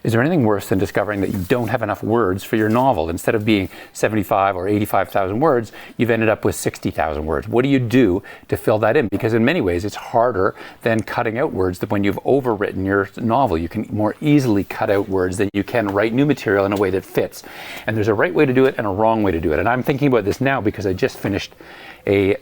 Is there anything worse than discovering that you don't have enough words for your novel? Instead of being 75 or 85,000 words, you've ended up with 60,000 words. What do you do to fill that in? Because in many ways, it's harder than cutting out words. That when you've overwritten your novel, you can more easily cut out words than you can write new material in a way that fits. And there's a right way to do it and a wrong way to do it. And I'm thinking about this now because I just finished a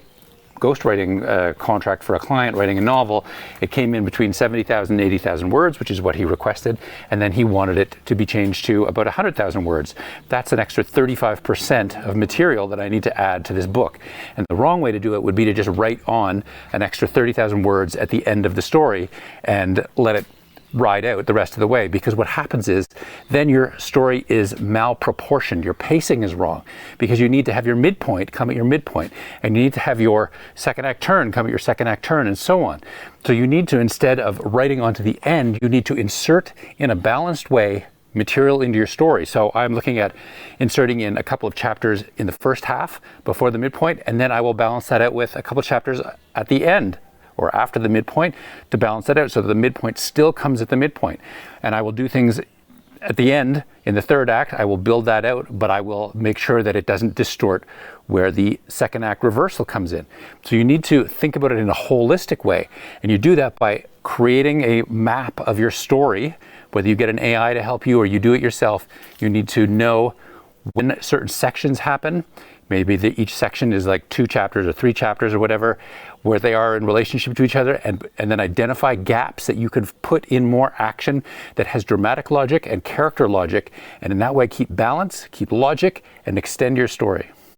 ghostwriting contract for a client writing a novel. It came in between 70,000 and 80,000 words, which is what he requested, and then he wanted it to be changed to about 100,000 words. That's an extra 35% of material that I need to add to this book. And the wrong way to do it would be to just write on an extra 30,000 words at the end of the story and let it ride out the rest of the way, because what happens is then your story is malproportioned. Your pacing is wrong because you need to have your midpoint come at your midpoint, and you need to have your second act turn come at your second act turn, and so on. So you need to, instead of writing onto the end, you need to insert in a balanced way material into your story. So I'm looking at inserting in a couple of chapters in the first half before the midpoint, and then I will balance that out with a couple of chapters at the end or after the midpoint to balance that out so that the midpoint still comes at the midpoint. And I will do things at the end in the third act. I will build that out, but I will make sure that it doesn't distort where the second act reversal comes in. So you need to think about it in a holistic way. And you do that by creating a map of your story. Whether you get an AI to help you or you do it yourself, you need to know when certain sections happen. Maybe each section is like 2 chapters or 3 chapters or whatever, where they are in relationship to each other, and then identify gaps that you could put in more action that has dramatic logic and character logic, and in that way keep balance, keep logic, and extend your story.